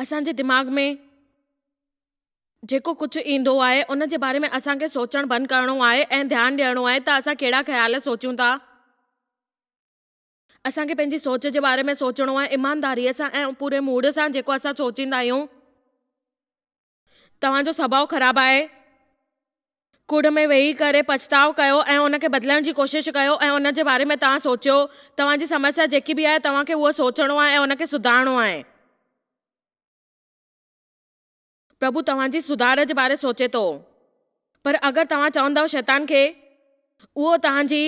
असांजे दिमाग़ में जेको कुझु ईंदो आहे उन जे बारे में असांखे सोचणु बंदि करिणो आहे ऐं ध्यानु ॾियणो आहे त असां कहिड़ा ख़्याल सोचूं था। असांखे पंहिंजी सोच जे बारे में सोचणो आहे ईमानदारीअ सां ऐं पूरे मूड सां जेको असां सोचींदा आहियूं। तव्हांजो स्वभाव ख़राबु आहे, कूड़ में वेही करे पछताव कयो ऐं उनखे बदिलण जी कोशिशि कयो ऐं उन जे बारे में तव्हां सोचियो। तव्हांजी समस्या जेकी बि आहे तव्हांखे उहो सोचणो आहे ऐं उनखे सुधारणो आहे। प्रभु तव्हांजी सुधार जे बारे सोचे थो, पर अगरि तव्हां चवंदव शैतान खे, उहो तव्हांजी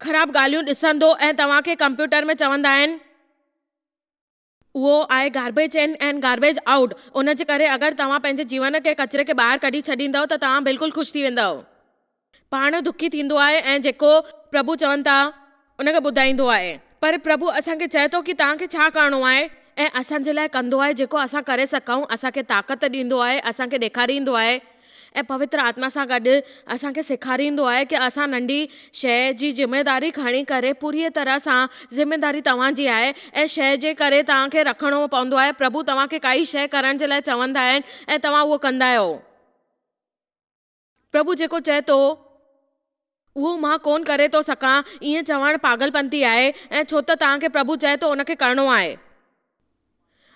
ख़राब ॻाल्हियूं ॾिसंदो ऐं तव्हांखे कंप्यूटर में चवंदा आहिनि उहो आहे garbage in and garbage out. उन जे करे अगरि तव्हां पंहिंजे जीवन के कचरे खे ॿाहिरि कढी छॾींदव त तव्हां बिल्कुलु ख़ुशि थी वेंदव। पाण दुखी थींदो आहे ऐं जेको प्रभु चवनि था उनखे ॿुधाईंदो आहे, पर प्रभु असांखे चए थो कि तव्हांखे छा करिणो आहे ऐं असांजे लाइ कंदो आहे जेको असां करे सघूं। असांखे ताक़त ॾींदो आहे, असांखे ॾेखारींदो आहे ऐं पवित्र आत्मा सां गॾु असांखे सेखारींदो आहे कि असां नंढी शइ जी ज़िमेदारी खणी करे पूरी तरह सां ज़िमेदारी तव्हांजी आहे ऐं शइ जे करे तव्हांखे रखिणो पवंदो आहे। प्रभु तव्हांखे काई शइ करण जे लाइ चवंदा आहिनि ऐं तव्हां उहो कंदा आहियो। प्रभु जेको चए थो उहो मां कोन करे थो सघां, ईअं चवणु पागलपंती आहे ऐं छो त तव्हांखे प्रभु चए थो उनखे करिणो आहे।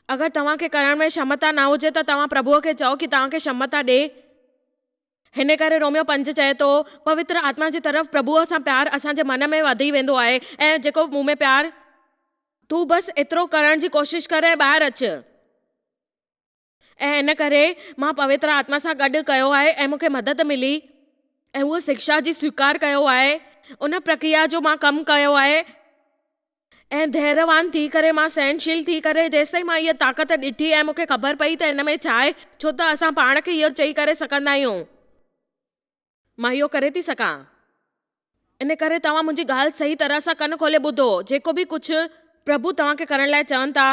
अगरि तव्हांखे करण में क्षमता न हुजे त तव्हां प्रभुअ खे चओ कि तव्हांखे क्षमता ॾे। हिन करे रोमियो 5 चए थो पवित्र आत्मा जी तरफ़ प्रभुअ सां प्यार असांजे मन में वधी वेंदो आहे ऐं जेको मूं में प्यार, तूं बसि एतिरो करण जी कोशिशि कर ऐं ॿाहिरि अच। ऐं इन करे मां पवित्र आत्मा सां गॾु कयो आहे ऐं मूंखे मदद मिली ऐं उहा शिक्षा जी स्वीकार कयो आहे। उन प्रक्रिया जो मां कमु कयो आहे ऐं धैर्यवान थी करे मां सहनशील थी करे जेसिताईं मां इहा ताक़त ॾिठी ऐं मूंखे ख़बर पई त हिन में छा आहे, छो त असां पाण खे इहो चई करे सघंदा आहियूं मां इहो करे थी सघां। इन करे तव्हां मुंहिंजी ॻाल्हि सही तरह सां कन खोले ॿुधो। जेको बि कुझु प्रभु तव्हांखे करण लाइ चवनि था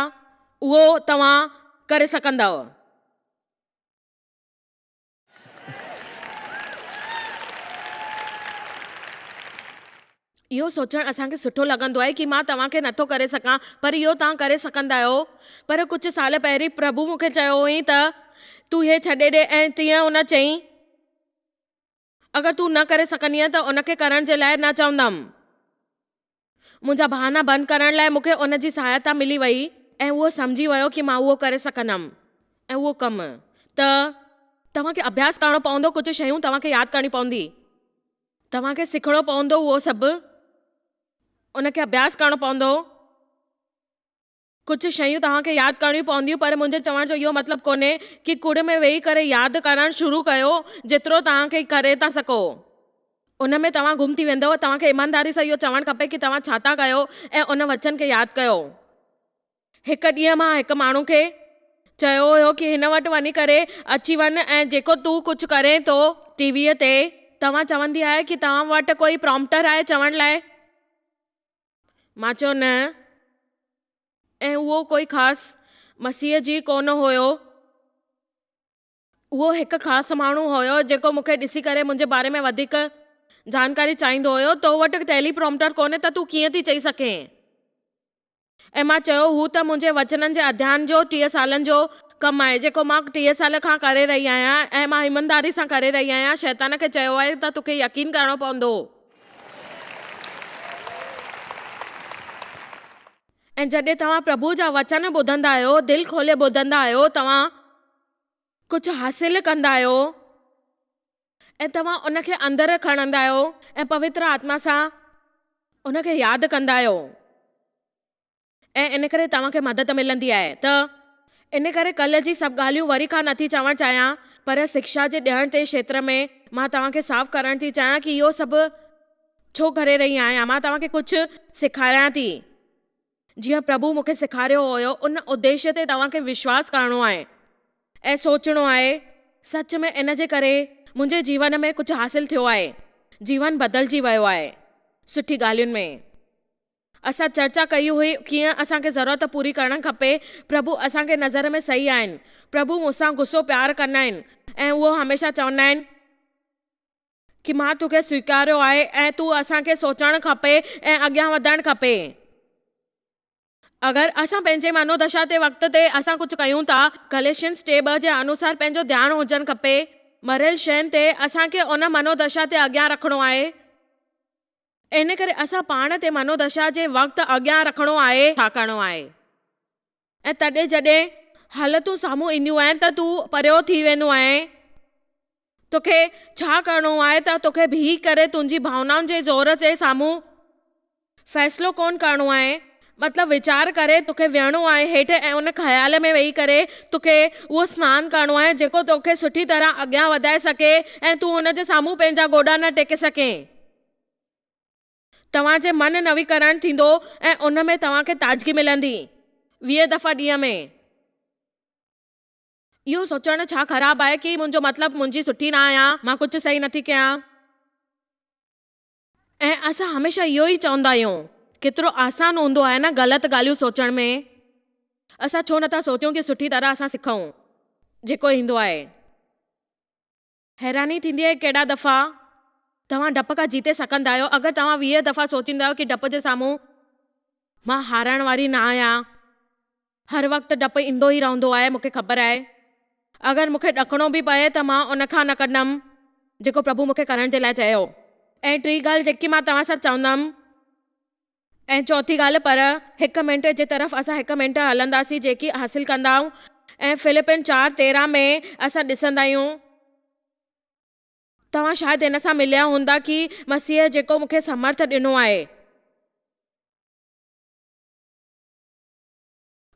उहो तव्हां करे सघंदव। इहो सोचणु असांखे सुठो लॻंदो आहे कि मां तव्हांखे नथो करे सघां, पर इहो तव्हां करे सघंदा आहियो। पर कुझु साल पहिरीं प्रभु मूंखे चयो हुई त तूं इहे छॾे ॾे ऐं तीअं उन चयईं अगरि तूं न करे सघंदीअ त उनखे करण जे लाइ न चवंदमि। मुंहिंजा बहाना बंदि करण लाइ मूंखे उन जी सहायता मिली वई ऐं उहो सम्झी वियो कि मां उहो करे सघंदमि। ऐं उहो कमु त तव्हांखे अभ्यास करणो पवंदो, कुझु शयूं तव्हांखे यादि करणी पवंदी, तव्हांखे सिखणो पवंदो उहो सभु, उनखे अभ्यास करणो पवंदो। कुझु शयूं तव्हांखे यादि करणियूं पवंदियूं, पर मुंहिंजे चवण जो इहो मतिलबु कोन्हे कि कूड़ में वेही करे यादि करणु शुरू कयो जेतिरो तव्हांखे करे था सघो। उन में तव्हां गुम थी वेंदव। तव्हांखे ईमानदारी सां इहो चवणु खपे कि तव्हां छा था कयो ऐं उन वचन खे यादि कयो। हिकु ॾींहुं मां हिकु माण्हू खे चयो हुयो कि हिन वटि वञी करे अची वञ ऐं जेको तूं कुझु करे थो टीवीअ ते, तव्हां चवंदी आहे कि तव्हां वटि कोई प्रॉम्प्टर आहे चवण लाइ। मां चयो न, ऐं उहो कोई ख़ासि मसीह जी कोन हुयो। उहो हिकु ख़ासि माण्हू हुयो जेको मूंखे ॾिसी करे मुंहिंजे बारे में वधीक जानकारी चाहींदो हुयो। तो वटि टेलीप्रॉम्प्टर कोन्हे त तूं कीअं थी चई सघे। ऐं मां चयो हू त मुंहिंजे वचननि जे अध्ययन जो 30 सालनि जो कमु आहे जेको मां 30 साल खां करे रही आहियां ऐं मां ईमानदारी सां करे रही आहियां। शैतान खे चयो आहे त तोखे यकीन करणो पवंदो। ऐं जॾहिं तव्हां प्रभु जा वचन ॿुधंदा आहियो, दिलि खोले ॿुधंदा आहियो, तव्हां कुझु हासिल कंदा आहियो ऐं तव्हां उनखे अंदरि खणंदा आहियो ऐं पवित्र आत्मा सां उनखे यादि कंदा आहियो ऐं इन करे तव्हांखे मदद मिलंदी आहे। त इन करे कल्ह जी सभु ॻाल्हियूं वरी खां नथी चवणु चाहियां, पर शिक्षा जे ॾियण ते क्षेत्र में मां तव्हांखे साफ़ करणु थी चाहियां कि इहो सभु छो करे रही आहियां। मां तव्हांखे कुझु सेखारियां थी जीअं प्रभु मूंखे सेखारियो हुयो। उन उद्देश्य ते तव्हांखे विश्वास करणो आहे ऐं सोचणो आहे सच में इन जे करे मुंहिंजे जीवन में कुझु हासिल थियो आहे, जीवन बदिलजी वियो आहे सुठी ॻाल्हियुनि में। असां चर्चा कई हुई कीअं असांखे ज़रूरत पूरी करणु खपे। प्रभु असांखे नज़र में सही आहिनि। प्रभु मूंसां गुस्सो प्यार कंदा आहिनि ऐं उहो हमेशह चवंदा आहिनि कि मां तोखे स्वीकारियो आहे ऐं तूं असांखे सोचणु खपे ऐं अॻियां वधणु खपे। अगरि असां पंहिंजे मनोदशा ते वक़्त ते असां कुझु कयूं था, गलेशियंस 3:2 जे अनुसार पंहिंजो ध्यानु हुजणु खपे मरियल शयुनि ते। असांखे उन मनोदशा ते अॻियां रखिणो आहे। इन करे असां पाण ते मनोदशा जे वक़्तु अॻियां रखिणो आहे, छा करिणो आहे। ऐं तॾहिं जॾहिं हालतूं साम्हूं ईंदियूं आहिनि त तूं परियो थी वेंदो आहे। तोखे छा करिणो आहे त तोखे बीह करे तुंहिंजी भावनाउनि जे ज़ोर जे साम्हूं फ़ैसिलो कोन करिणो आहे। मतिलबु वीचार करे तोखे विहणो आहे हेठि ऐं उन ख़्याल में वेही करे तोखे उहो सनानु करिणो आहे जेको तोखे सुठी तरह अॻियां वधाए सघे ऐं तूं उन जे साम्हूं पंहिंजा गोॾा न टेके सघे। तव्हांजे मन नवीकरण थींदो ऐं उन में तव्हांखे ताज़गी मिलंदी 20 दफ़ा ॾींहं में। इहो सोचणु छा ख़राबु आहे कि मुंहिंजो मतिलबु मुंहिंजी सुठी न आहियां, मां कुझु सही नथी कयां। ऐं असां हमेशह इहो ई चवंदा आहियूं। केतिरो आसान हूंदो आहे न ग़लति ॻाल्हियूं सोचण में। असां छो नथा सोचियूं कि सुठी तरह असां सिखूं जेको ईंदो आहे। हैरानी थींदी आहे केॾा दफ़ा तव्हां डप खां जीते सघंदा आहियो। अगरि तव्हां 20 दफ़ा सोचींदा आहियो कि डप जे साम्हूं मां हारण वारी न आहियां, हर वक़्तु डपु ईंदो ई रहंदो आहे, मूंखे ख़बर आहे। अगरि मूंखे ॾकणो बि पए त मां उन खां न कंदमि जेको प्रभु मूंखे करण जे लाइ चयो। ऐं टी ॻाल्हि जेकी मां तव्हां सां चवंदमि, ऐं चौथी ॻाल्हि, पर 1 मिंट जे तरफ़ असां 1 मिंट हलंदासीं जेकी हासिल कंदाऊं। ऐं फिलिपिन 4:13 में असां ॾिसंदा आहियूं, तव्हां शायदि हिन सां मिलिया हूंदा कि मसीह जेको मूंखे समर्थ ॾिनो आहे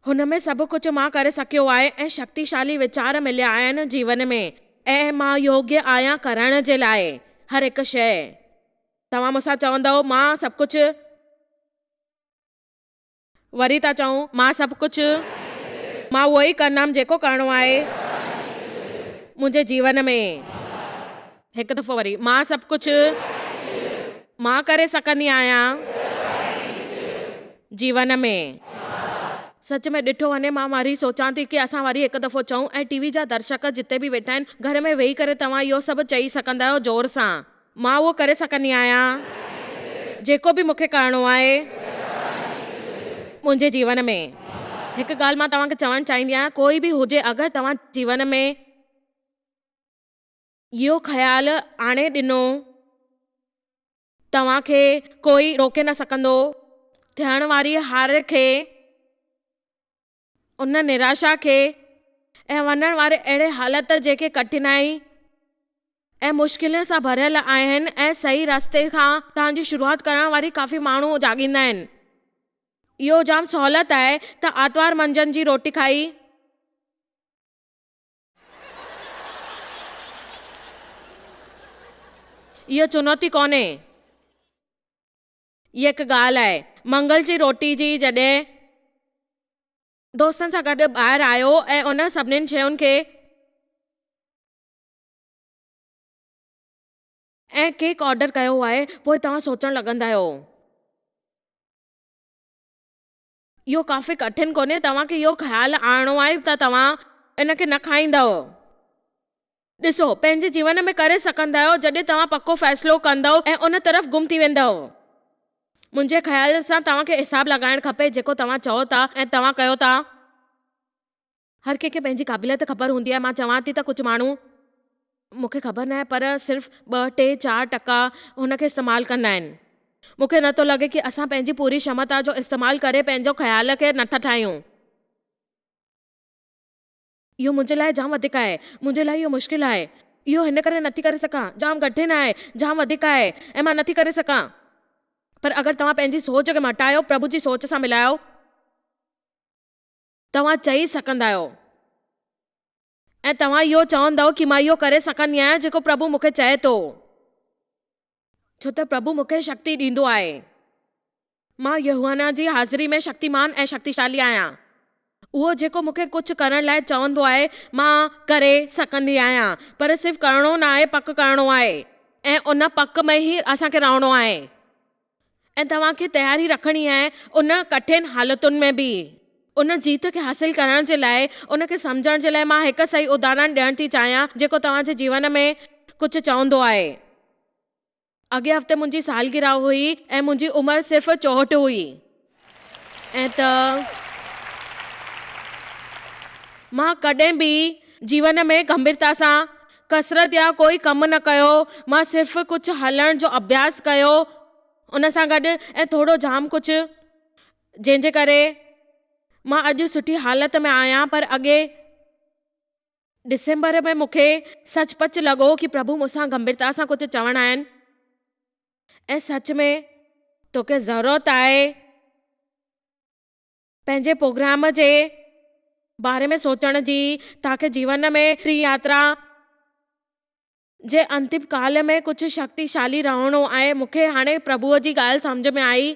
हुन में सभु कुझु मां करे सघियो आहे ऐं शक्तिशाली वीचार मिलिया आहिनि जीवन में। ऐं मां योग्य आहियां करण जे लाइ हर हिकु शइ। तव्हां मूंसां चवंदव मां सभु कुझु, वरी था चऊं मां सभु कुझु, मां उहो ई कंदमि जेको करिणो आहे मुंहिंजे जीवन में। हिकु दफ़ो वरी, मां सभु कुझु मां करे सघंदी आहियां जीवन में। सच में ॾिठो वञे, मां वरी सोचां थी कि असां वरी हिकु दफ़ो चऊं ऐं टीवी जा दर्शक जिते बि वेठा आहिनि, घर में वेही करे तव्हां इहो सभु चई सघंदा आहियो ज़ोर सां, मां उहो करे सघंदी आहियां जेको बि मूंखे करिणो आहे मुंहिंजे जीवन में। हिकु ॻाल्हि मां तव्हांखे चवणु चाहींदी आहियां, कोई बि हुजे, अगरि तव्हां जीवन में इहो ख़्यालु आणे ॾिनो, तव्हांखे कोई रोके न सघंदो। थियण वारी हार खे, उन निराशा खे ऐं वञण वारे अहिड़े हालत जेके कठिनाई ऐं मुश्किलनि सां भरियल आहिनि ऐं सही रस्ते खां तव्हांजी शुरूआति करण वारी काफ़ी माण्हू जाॻींदा आहिनि। इहो जाम सहूलियत आहे त आर्तवार मंझंदि जी रोटी खाई इहो चुनौती कोन्हे, इहा हिकु ॻाल्हि आहे। मंगल जी रोटी जी जॾहिं दोस्तनि सां गॾु ॿाहिरि आयो ऐं उन सभिनीनि शयुनि खे ऐं केक ऑर्डर कयो आहे, पोइ तव्हां सोचणु लॻंदा आहियो इहो काफ़ी कठिन कोन्हे। तव्हांखे इहो ख़्यालु आणणो आहे त तव्हां इन खे न खाईंदव। ॾिसो, पंहिंजे जीवन में करे सघंदा आहियो जॾहिं तव्हां पको फ़ैसिलो कंदव ऐं उन तरफ़ गुम थी वेंदव। मुंहिंजे ख़्याल सां तव्हांखे हिसाबु लॻाइणु खपे जेको तव्हां चओ था ऐं तव्हां कयो था। हर कंहिंखे पंहिंजी क़ाबिलियत ख़बर हूंदी आहे। मां चवां थी त कुझु माण्हू, मूंखे ख़बर न आहे, पर सिर्फ़ु 2, 3, 4% हुनखे इस्तेमालु कंदा आहिनि। मूंखे नथो लॻे कि असां पंहिंजी पूरी क्षमता जो इस्तेमालु करे पंहिंजो ख़्याल खे नथा ठाहियूं। इहो मुंहिंजे लाइ जाम वधीक आहे, मुंहिंजे लाइ इहो मुश्किल आहे। इहो हिन करे नथी करे सघां, जाम कठिन आहे, जाम वधीक आहे ऐं मां नथी करे सघां। पर अगरि तव्हां पंहिंजी सोच खे मटायो, प्रभु जी सोच सां मिलायो, तव्हां चई सघंदा आहियो ऐं तव्हां इहो चवंदव कि मां इहो करे सघंदी आहियां जेको प्रभु मूंखे चए थो, छो त प्रभु मूंखे शक्ति ॾींदो आहे। मां यूहन्ना जी हाज़िरी में शक्तिमान ऐं शक्तिशाली आहियां। उहो जेको मूंखे कुझु करण लाइ चवंदो आहे मां करे सघंदी आहियां, पर सिर्फ़ु करिणो न आहे, पक करिणो आहे ऐं उन पक में ई असांखे रहणो आहे। ऐं तव्हांखे तयारी रखणी आहे उन कठिन हालतुनि में बि। उन जीत खे हासिल करण जे लाइ, उनखे सम्झण जे लाइ मां हिकु सही उदाहरण ॾियणु थी चाहियां जेको तव्हांजे जीवन में कुझु चवंदो आहे। अॻे हफ़्ते मुंहिंजी सालगिरह हुई ऐं मुंहिंजी उमिरि सिर्फ़ु 64 हुई। ऐं त मां कॾहिं बि जीवन में गंभीरता सां कसरत या कोई कमु न कयो। मां सिर्फ़ु कुझु हलण जो अभ्यास कयो उन सां गॾु ऐं थोरो जाम कुझु, जंहिंजे करे मां अॼु सुठी हालत में आहियां। पर अॻे डिसेंबर में मूंखे सचपच लॻो कि प्रभु मूंसां गंभीरता सां कुझु चवणा आहिनि ऐं सच में तोखे ज़रूरत आहे पंहिंजे प्रोग्राम जे बारे में सोचण जी। तव्हांखे जीवन में टी यात्रा जे अंतिम काल में कुझु शक्तिशाली रहणो आहे। मूंखे हाणे प्रभुअ जी ॻाल्हि सम्झ में आई,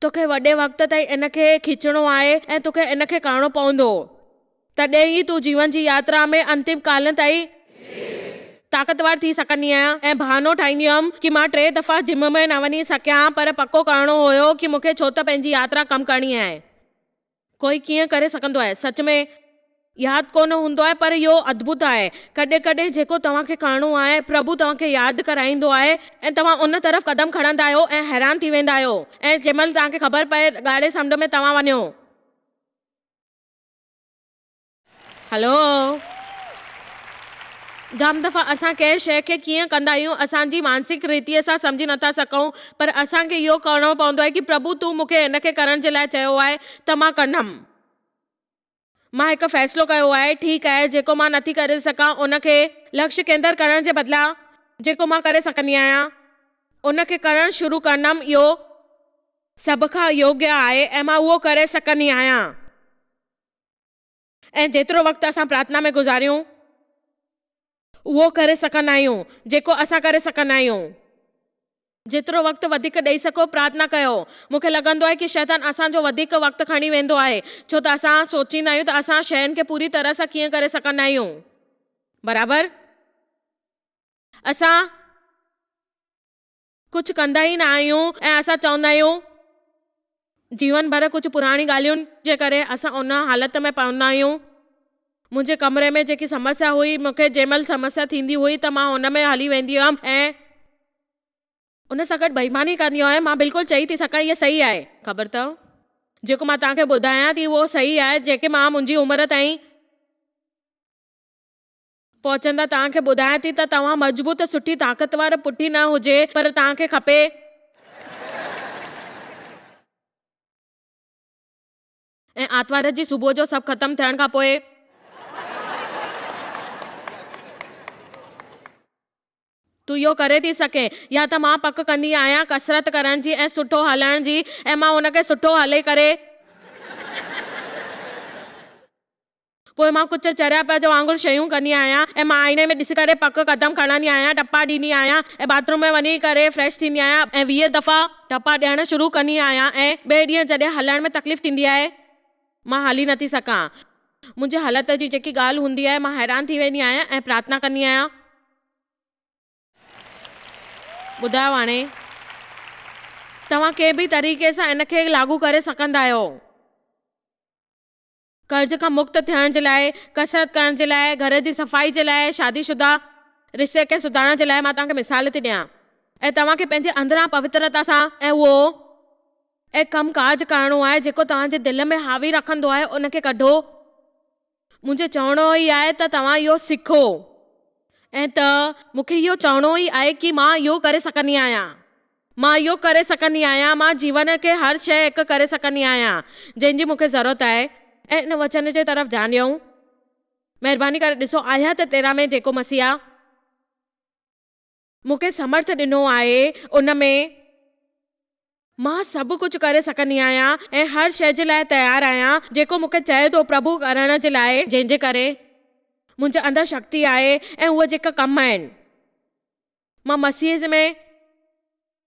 तोखे वॾे वक़्त ताईं इनखे खिचणो आहे ऐं तोखे इनखे करणो पवंदो, तॾहिं ई तूं जीवन जी यात्रा में अंतिम काल ताईं ताक़तवर थी सघंदी आहियां। ऐं बहानो ठाहींदी हुअमि कि मां 3 दफ़ा जिम में न वञी सघियां, पर पको करणो हुयो कि मूंखे छो त पंहिंजी यात्रा कम करणी आहे। कोई कीअं करे सघंदो आहे? सच में यादि कोन हूंदो आहे, पर इहो अद्भुत आहे। कॾहिं कॾहिं जेको तव्हांखे करणो आहे प्रभु तव्हांखे यादि कराईंदो आहे ऐं तव्हां उन तरफ़ कदम खणंदा आहियो ऐं हैरान थी वेंदा आहियो। ऐं जंहिंमहिल तव्हांखे ख़बर पए ॻाढ़े समुंड में तव्हां वञो। हलो, जाम दफ़ा असां कंहिं शइ खे कीअं कंदा आहियूं असांजी मानसिक रीतिअ सां सम्झी नथा सघूं, पर असांखे इहो करणो पवंदो आहे कि प्रभु तूं मूंखे हिनखे करण जे लाइ चयो आहे त मां कंदमि। मां हिकु फ़ैसिलो कयो आहे, ठीकु आहे, जेको मां नथी करे सघां उनखे लक्ष्य केंद्र करण जे बदिरां जेको मां करे सघंदी आहियां उनखे करणु शुरू कंदमि। इहो सभ खां योग्य आहे ऐं मां उहो करे सघंदी आहियां। ऐं जेतिरो वक़्तु असां प्रार्थना में गुज़ारियूं उहो करे सघंदा आहियूं जेको असां करे सघंदा आहियूं। जेतिरो वक़्तु वधीक ॾेई सघो प्रार्थना कयो। मूंखे लॻंदो आहे कि शैतान असांजो वधीक वक़्तु खणी वेंदो आहे, छो त असां सोचींदा आहियूं त असां शयुनि खे पूरी तरह सां कीअं करे सघंदा आहियूं। बराबरि, असां कुझु कंदा ई न आहियूं ऐं असां चवंदा आहियूं जीवन भर कुझु पुराणी ॻाल्हियुनि जे करे असां उन हालत में पवंदा आहियूं। मुंहिंजे कमरे में जेकी समस्या हुई, मूंखे जंहिंमहिल समस्या थींदी हुई त मां हुन में हली वेंदी हुअमि ऐं उन सां गॾु बेईमानी कंदी हुअमि। मां बिल्कुलु चई थी सघां इहा सही आहे। ख़बर अथव, जेको मां तव्हांखे ॿुधायां थी उहो सही आहे। जेके मां मुंहिंजी उमिरि ताईं पहुचंदा तव्हांखे ॿुधायां थी त तव्हां मज़बूत सुठी ताक़तवर पुठी न हुजे, पर तव्हांखे खपे ऐं आर्तवार जी सुबुह जो सभु ख़तमु थियण खां पोइ तूं इहो करे थी सघे। या त मां पक कंदी आहियां कसरत करण जी ऐं सुठो हलण जी, ऐं मां हुनखे सुठो हले करे पोइ मां कुझु चरिया पिया जो वांगुरु शयूं कंदी आहियां ऐं मां आईने में ॾिसी करे पक क़दम खणंदी आहियां, टपा ॾींदी आहियां ऐं बाथरूम में वञी करे फ्रेश थींदी आहियां ऐं 20 दफ़ा टपा ॾियण शुरू कंदी आहियां। ऐं ॿिए ॾींहुं जॾहिं हलण में तकलीफ़ थींदी आहे, मां हली नथी सघां, मुंहिंजे हालत जी जेकी ॻाल्हि हूंदी आहे, मां हैरान थी वेंदी आहियां ऐं प्रार्थना कंदी आहियां। ॿुधायो, हाणे तव्हां कंहिं बि तरीक़े सां इनखे लागू करे सघंदा आहियो। कर्ज़ खां मुक्त थियण जे लाइ, कसरत करण जे लाइ, घर जी सफ़ाई जे लाइ, शादीशुदा रिश्ते खे सुधारण जे लाइ। मां तव्हांखे मिसाल थी ॾियां ऐं तव्हांखे पंहिंजे अंदरां पवित्रता सां ऐं उहो ऐं कमु काज करणो आहे जेको तव्हांजे दिलि में हावी रखंदो आहे, उनखे कढो। मुंहिंजो चवणो ई आहे त तव्हां इहो सिखो ऐं त मूंखे इहो चवणो ई आहे कि मां इहो करे सघंदी आहियां, मां इहो करे सघंदी आहियां। मां जीवन खे हर शइ हिकु करे सघंदी आहियां जंहिंजी मूंखे ज़रूरत आहे। ऐं इन वचन जे तरफ़ ध्यानु ॾियूं। महिरबानी करे ॾिसो, आया त 13 में जेको मसीहा मूंखे समर्थ ॾिनो आहे उन में मां सभु कुझु करे सघंदी आहियां ऐं हर शइ जे लाइ तयारु आहियां जेको मूंखे चए थो प्रभु करण जे लाइ, जंहिंजे करे मुंहिंजे अंदरि शक्ति आहे ऐं उहे जेका कम आहिनि। मां मसीह में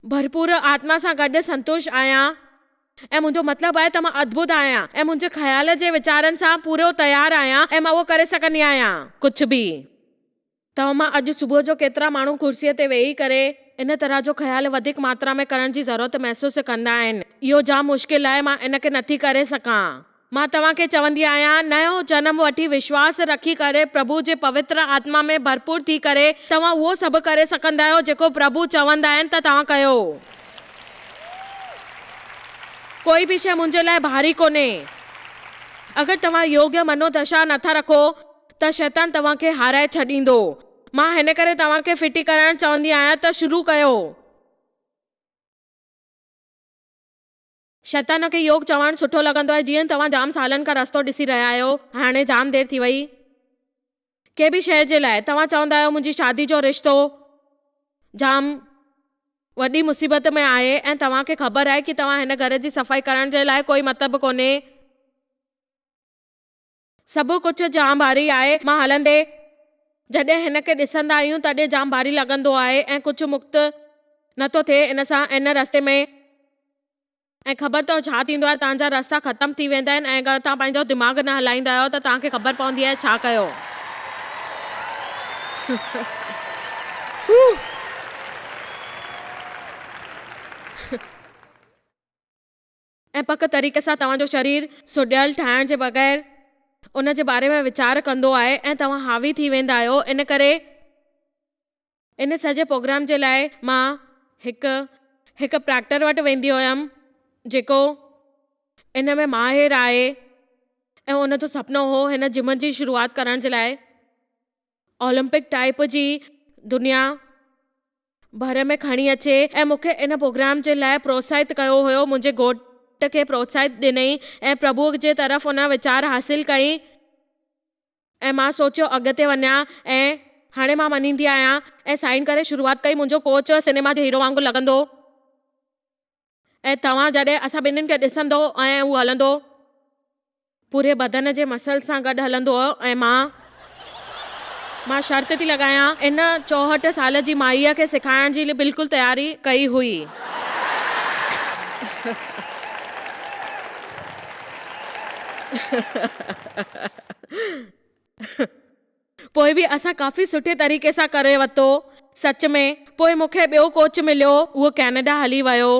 भरपूर आत्मा सां गॾु संतुष्ट आहियां ऐं मुंहिंजो मतिलबु आहे त मां अद्भुत आहियां ऐं मुंहिंजे ख़्याल जे वीचारनि सां पूरो तयारु आहियां ऐं मां उहो करे सघंदी आहियां कुझु बि। तव्हां मां अॼु सुबुह जो केतिरा माण्हू कुर्सीअ ते वेही करे इन तरह जो ख़्याल वधीक मात्रा में करण जी ज़रूरत महसूसु कंदा आहिनि। इहो जाम मुश्किल आहे, मां इनखे नथी करे सघां। मां तव्हांखे चवंदी आहियां, नयो जनम वठी विश्वास रखी करे प्रभु जे पवित्र आत्मा में भरपूर थी करे तव्हां उहो सभु करे सघंदा आहियो जेको प्रभु चवंदा आहिनि त तव्हां कयो। कोई बि शइ मुंहिंजे लाइ भारी कोन्हे। अगरि तव्हां योग्य मनोदशा नथा रखो त शैतान तव्हांखे हाराए छॾींदो। मां हिन करे तव्हांखे फिटी करणु चवंदी आहियां त शुरू कयो। शैतान खे योग चवणु सुठो लॻंदो आहे। जीअं तव्हां जाम सालनि खां रस्तो ॾिसी रहिया आहियो, हाणे जाम देरि थी वई, के बि शइ जे लाइ तव्हां चवंदा आहियो मुंहिंजी शादी जो रिश्तो जाम वॾी मुसीबत में आहे ऐं तव्हांखे ख़बर आहे कि तव्हां हिन घर जी सफ़ाई करण जे लाइ कोई मतिलबु कोन्हे, सभु कुझु जाम भारी आहे। मां हलंदे जॾहिं हिन खे ॾिसंदा आहियूं तॾहिं जाम भारी लॻंदो आहे ऐं कुझु मुक्त नथो थिए इन सां इन रस्ते में। ऐं ख़बर अथव छा थींदो आहे, तव्हांजा रस्ता ख़तमु थी वेंदा आहिनि ऐं अगरि तव्हां पंहिंजो दिमाग़ न हलाईंदा आहियो त तव्हांखे ख़बर पवंदी आहे छा कयो। ऐं पक तरीक़े सां तव्हांजो शरीर सुॾियल ठाहिण जे बग़ैर उन जे बारे में वीचार कंदो आहे ऐं तव्हां हावी थी वेंदा आहियो। इन करे इन सॼे प्रोग्राम जे लाइ मां हिकु प्रैक्टर वटि वेंदी हुयमि जेको इन में माहिर आहे ऐं उनजो सुपिनो हो हिन जिम जी शुरूआत करण जे लाइ ओलंपिक टाइप जी दुनिया भर में खणी अचे। ऐं मूंखे इन प्रोग्राम जे लाइ प्रोत्साहित कयो हुयो, मुंहिंजे घोट खे प्रोत्साहित ॾिनई ऐं प्रभु जे तरफ़ उन वीचार हासिल कई ऐं मां सोचियो अॻिते वञा ऐं हाणे मां मञींदी आहियां ऐं साइन करे शुरूआत कई। मुंहिंजो कोच सिनेमा जे हीरो वांगुरु लॻंदो ऐं तव्हां जॾहिं असां ॿिन्हिनि खे ॾिसंदो ऐं उहो हलंदो पूरे बदन जे मसल सां गॾु हलंदो ऐं मां शर्त थी लॻायां इन 64 साल जी माईअ खे सेखारण जी बिल्कुलु तयारी कई हुई। पोइ बि असां काफ़ी सुठे तरीक़े सां करे वरितो सच में। पोइ मूंखे ॿियो कोच मिलियो, उहो कैनेडा हली वियो।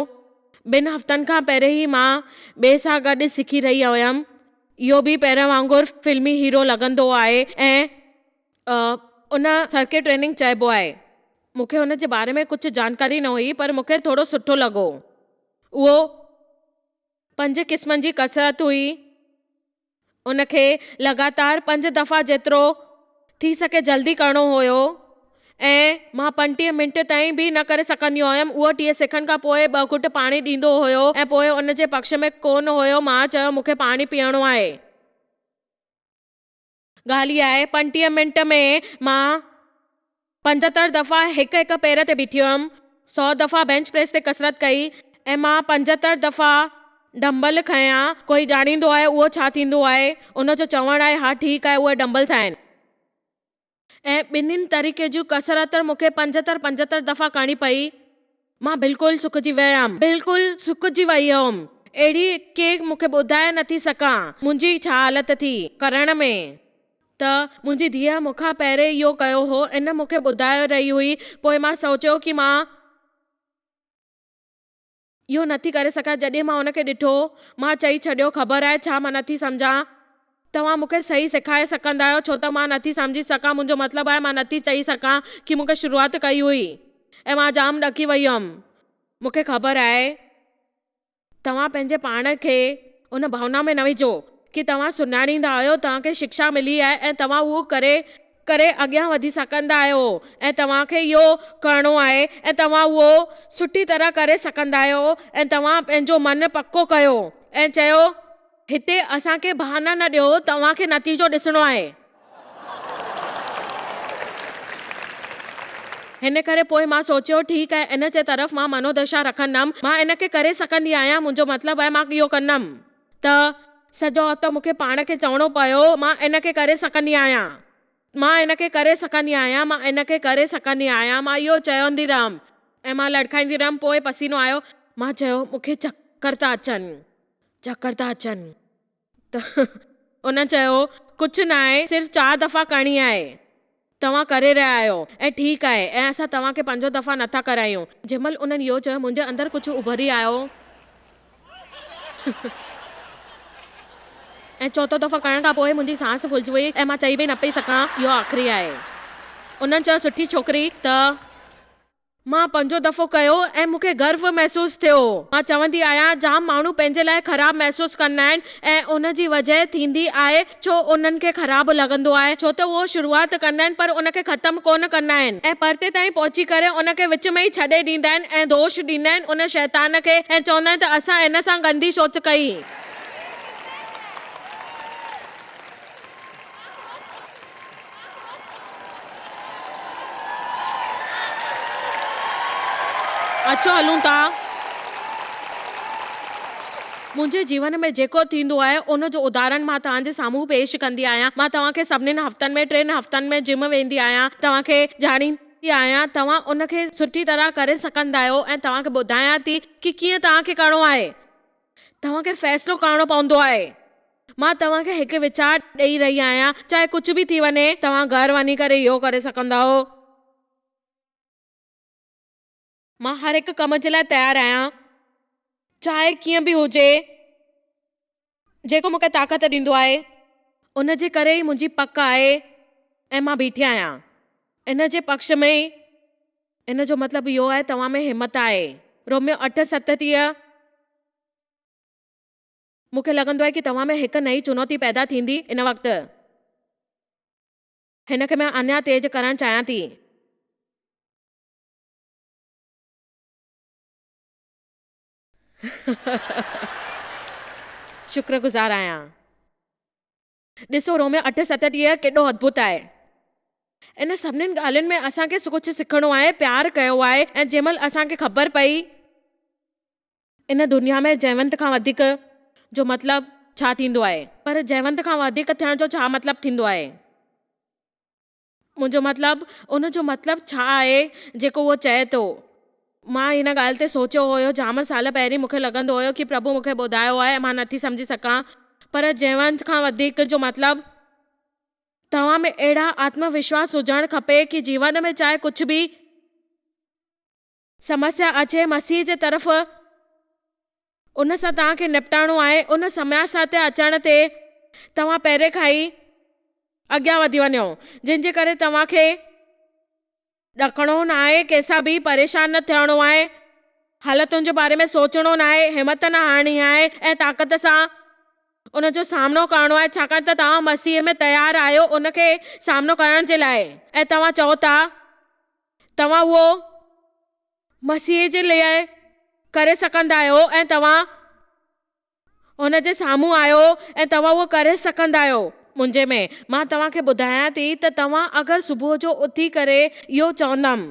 2 हफ़्तनि खां पहिरियों ई मां ॿिए सां गॾु सिखी रही हुयमि। इहो बि पहिरियों वांगुरु फिल्मी हीरो लॻंदो आहे ऐं उन सर्किट ट्रेनिंग चइबो आहे। मूंखे हुन जे बारे में कुझु जानकारी न हुई पर मूंखे थोरो सुठो लॻो। उहो 5 क़िस्मनि जी कसरत हुई। उनखे लगातार 5 दफ़ा जेतिरो थी सके जल्दी करणो हुयो ऐं मां 35 मिंट ताईं बि न करे सघंदी हुयमि। उहो 30 सेकंड खां पोइ 2 घुट पाणी ॾींदो हुयो ऐं पोइ उन जे पक्ष में कोन हुयो। मां चयो मूंखे पाणी पीअणो आहे। ॻाल्हि आहे 35 मिंट में मां 75 दफ़ा हिकु पेर ते बीठी हुयमि, 100 दफ़ा बेंच प्रेस ते कसरत कई ऐं मां 75 दफ़ा डंबल खयां। कोई ॼाणींदो आहे उहो छा थींदो आहे, उनजो चवणु आहे हा ठीकु आहे उहे डंबल्स आहिनि। ऐं ॿिन्हिनि तरीक़े जूं कसरत मूंखे 75 दफ़ा करणी पई। मां बिल्कुलु सुकिजी वई हुयमि। अहिड़ी के मूंखे ॿुधाए नथी सघां मुंहिंजी छा हालत थी करण में। त मुंहिंजी धीअ मूंखां पहिरें इहो कयो हो, इन मूंखे ॿुधाए रही हुई। पोइ मां सोचियो कि मां इहो नथी करे सघां। जॾहिं मां हुनखे ॾिठो मां चई छॾियो ख़बर आहे छा मां नथी सम्झां, तव्हां मूंखे सही सेखारे सघंदा आहियो छो त मां नथी सम्झी सघां। मुंहिंजो मतिलबु आहे मां नथी चई सघां कि मूंखे शुरूआत कई हुई ऐं मां जाम ॾकी वई हुयमि। मूंखे ख़बर आहे तव्हां पंहिंजे पाण खे उन भावना में न विझो कि तव्हां सुञाणींदा आहियो, तव्हांखे शिक्षा मिली आहे ऐं तव्हां उहो करे अॻियां वधी सघंदा आहियो ऐं तव्हांखे इहो करिणो आहे ऐं तव्हां उहो सुठी तरह करे सघंदा आहियो। ऐं तव्हां पंहिंजो मन पको कयो ऐं चयो हिते असांखे बहाना न ॾियो, तव्हांखे नतीजो ॾिसणो आहे। हिन करे पोइ मां सोचियो ठीकु आहे इन जे तरफ़ मां मनोदशा रखंदमि, मां इन खे करे सघंदी आहियां। मुंहिंजो मतिलबु आहे मां इहो कंदमि। त सॼो हफ़्तो मूंखे पाण खे चवणो पियो मां इन खे करे सघंदी आहियां, मां इन खे करे सघंदी आहियां, मां इन खे करे सघंदी आहियां। मां इहो चवंदी रहियमि ऐं मां लड़खाईंदी रहियमि। पोइ पसीनो आयो। मां चयो मूंखे चक्कर था अचनि। त उन चयो कुझु न आहे, सिर्फ़ु 4 दफ़ा करणी आहे, तव्हां करे रहिया आहियो ऐं ठीकु आहे ऐं असां तव्हांखे 5 दफ़ा नथा करायूं। जंहिंमहिल उन्हनि इहो चयो मुंहिंजे अंदरि कुझु उभरी आयो ऐं 4 दफ़ा करण खां पोइ मुंहिंजी सांस फुलिजी वई ऐं मां चई बि न पई सघां इहो आख़िरी आहे। उन्हनि चयो सुठी छोकिरी। त मां 5 दफ़ो कयो ऐं मूंखे गर्व महसूस थियो। मां चवंदी आहियां जाम माण्हू पंहिंजे लाइ ख़राब महसूस कंदा आहिनि ऐं उन जी वजह थींदी आहे छो उन्हनि खे ख़राब लॻंदो आहे, छो त उहो शुरूआत कंदा आहिनि पर उनखे ख़त्म कोन कंदा आहिनि ऐं परते ताईं पहुची करे उनखे विच में ई छॾे ॾींदा आहिनि ऐं दोष ॾींदा आहिनि उन शैतान खे ऐं चवंदा आहिनि त असां इन सां गंदी सोच कई। अचो हलूं था। मुंहिंजे जीवन में जेको थींदो आहे उन जो उदाहरण मां तव्हांजे साम्हूं पेश कंदी आहियां। मां तव्हांखे सभिनीनि हफ़्तनि में 3 हफ़्तनि में जिम वेंदी आहियां, तव्हांखे ॼाणींदी आहियां, तव्हां उनखे सुठी तरह करे सघंदा आहियो ऐं तव्हांखे ॿुधायां थी कि कीअं तव्हांखे करिणो आहे। तव्हांखे फ़ैसिलो करणो पवंदो आहे। मां तव्हांखे हिकु वीचार ॾेई रही आहियां, चाहे कुझु बि थी वञे तव्हां घर वञी करे इहो करे सघंदा हो। मां हर हिकु कम जे लाइ तयारु आहियां, चाहे कीअं बि हुजे। जेको मूंखे ताक़त ॾींदो आहे उन जे करे ई मुंहिंजी पक आहे ऐं मां बीठी आहियां इन जे पक्ष में ई। इन जो मतिलबु इहो आहे तव्हां में हिमत आहे। रोमियो 8:37 मूंखे लॻंदो आहे कि तव्हां में हिकु नई चुनौती पैदा थींदी इन वक़्तु। हिन खे मां अञा तेज़ करणु चाहियां थी। शुक्रगुज़ार आहियां। ॾिसो रोमियो 8:37 केॾो अद्भुत आहे। इन सभिनीनि ॻाल्हियुनि में असांखे कुझु सिखणो आहे, प्यारु कयो आहे ऐं जंहिंमहिल असांखे ख़बर पई इन दुनिया में जयवंत खां वधीक जो मतिलबु छा थींदो आहे, पर जयवंत खां वधीक थियण जो छा मतिलबु थींदो आहे। मुंहिंजो मतिलबु उन जो मतिलबु छा आहे जेको उहो चए थो। मां हिन ॻाल्हि ते सोचियो हुयो जाम साल पहिरीं। मूंखे लॻंदो हुयो कि प्रभु मूंखे ॿुधायो आहे, मां नथी सम्झी सघां, पर जयवंत खां वधीक जो मतिलबु तव्हां में अहिड़ा आत्मविश्वास हुजणु खपे कि जीवन में चाहे कुझु बि समस्या अचे, मसीह जे तरफ़ उन सां तव्हांखे निपटाइणो आहे। उन समस्या ते अचण ते तव्हां पहिरें खां ई अॻियां वधी वञो, जंहिंजे करे तव्हांखे ॾकणो न आहे, कंहिंसां बि परेशान न थियणो आहे, हालतुनि जे बारे में सोचणो न आहे, हिमत न हारणी आहे ऐं ताक़त सां उन जो सामनो करणो आहे, छाकाणि त तव्हां मसीह में तयारु आहियो उनखे सामनो करण जे लाइ। ऐं तव्हां चओ था तव्हां उहो मसीह जे लाइ करे सघंदा आहियो ऐं तव्हां हुन जे साम्हूं आहियो ऐं तव्हां उहो करे सघंदा आहियो। मुंहिंजे में मां तव्हांखे ॿुधायां थी त तव्हां अगरि सुबुह जो उथी करे इहो चवंदमि,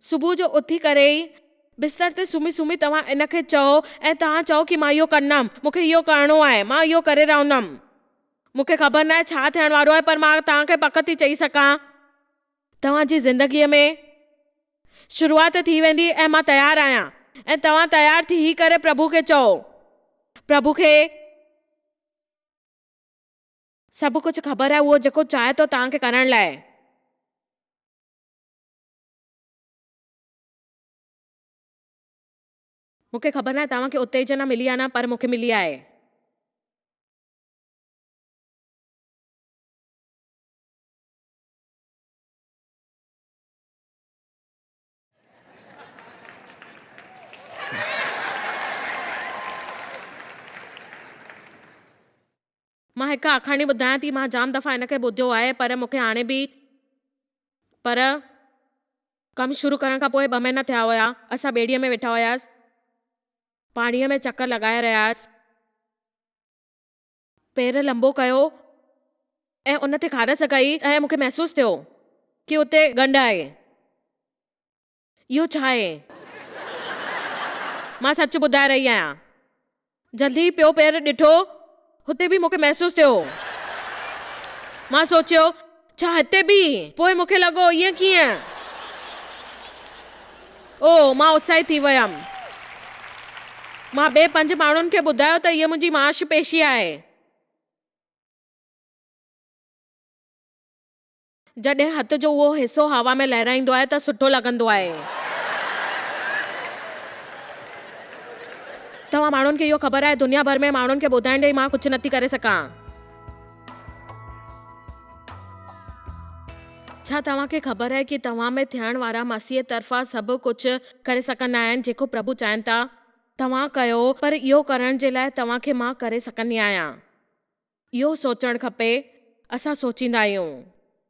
सुबुह जो उथी करे ई बिस्तर ते सुम्ही सुम्ही तव्हां इन खे चओ ऐं तव्हां चओ कि मां इहो कंदमि, मूंखे इहो करिणो आहे, मां इहो करे रहंदमि। मूंखे ख़बर न आहे छा थियण वारो आहे, पर मां तव्हांखे पक थी चई सघां तव्हांजी ज़िंदगीअ में शुरूआत थी वेंदी ऐं मां तयारु आहियां। ऐं तव्हां तयारु थी करे प्रभु खे चओ, प्रभु खे सभु कुझु ख़बर आहे, उहो जेको चाहे थो तव्हांखे करण लाइ। मूंखे ख़बर न आहे तव्हांखे उत्तेजना मिली आहे न, पर मूंखे मिली आहे। मां हिकु आखाणी ॿुधायां थी। मां जाम दफ़ा हिन खे ॿुधियो आहे, पर मूंखे हाणे बि, पर कमु शुरू करण खां पोइ 2 महीना थिया हुया। असां ॿेड़ीअ में वेठा हुयासीं, पाणीअ में चकर लॻाए रहियासीं, पेर लंबो कयो ऐं उन ते खारस कई ऐं मूंखे महसूसु थियो कि उते गंढ आहे। इहो छा आहे? मां सच ॿुधाए रही आहियां। जल्दी पियो पेर ॾिठो, हुते बि मूंखे महसूसु थियो। मां सोचियो छा हिते बि? पोइ मूंखे लॻो ईअं कीअं? ओ, मां उत्साहित थी वियमि। मां ॿिए 5 माण्हुनि खे ॿुधायो त हीअ मुंहिंजी मांसपेशी आहे। जॾहिं हथ जो उहो हिसो हवा में लहराईंदो आहे त सुठो लॻंदो आहे। तव्हां माण्हुनि खे इहो ख़बर आहे, दुनिया भर में माण्हुनि खे ॿुधाइण ॾेई मां कुझु नथी करे सघां। छा तव्हांखे ख़बर आहे कि तव्हां में थियण वारा मसीह तरफ़ां सभु कुझु करे सघंदा आहिनि जेको प्रभु चाहिनि था? तव्हां कयो, पर इहो करण जे लाइ तव्हांखे मां करे सघंदी आहियां। इहो सोचणु खपे। असां सोचींदा आहियूं,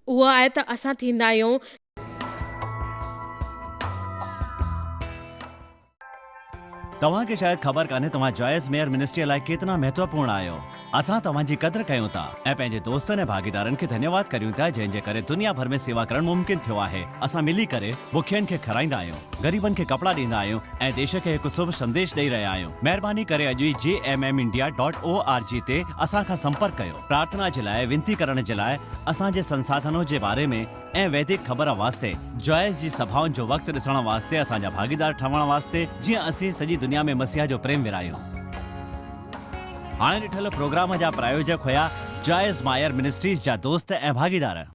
उहो आहे त असां थींदा आहियूं। तव्हांखे शायद ख़बर कान्हे तव्हां जॉयस मेयर मिनिस्ट्री लाइ केतिरा महत्वपूर्ण आहियो। असां तव्हांजी क़दुरु कयूं था ऐं पंहिंजे दोस्तनि ऐं भागीदारनि खे धन्यवाद करियूं था जंहिं करे दुनिया भर में सेवा करणु मुमकिन थियो आहे। असां मिली करे बुखियनि खे खाराईंदा आहियूं, ग़रीबनि खे कपड़ा ॾींदा आहियूं ऐं देश खे हिकु शुभ संदेश ॾेई रहिया आहियूं। महिरबानी करे अॼु ई jmmindia.org ते असां खां संपर्क कयो। प्रार्थना जे लाइ, विनती करण जे लाइ, असांजे संसाधनों जे बारे में ऐं वैदिक ख़बर वास्ते, जॉयस जी सभाउनि जो वक़्तु ॾिसण वास्ते, असांजा भागीदार ठहण वास्ते, जीअं असीं सॼी दुनिया में मसीह जो प्रेम विरायूं। हाणे ॾिठल प्रोग्राम जा प्रायोजक हुया जॉयस मायर मिनिस्ट्रीज़ जा दोस्त ऐं भागीदार।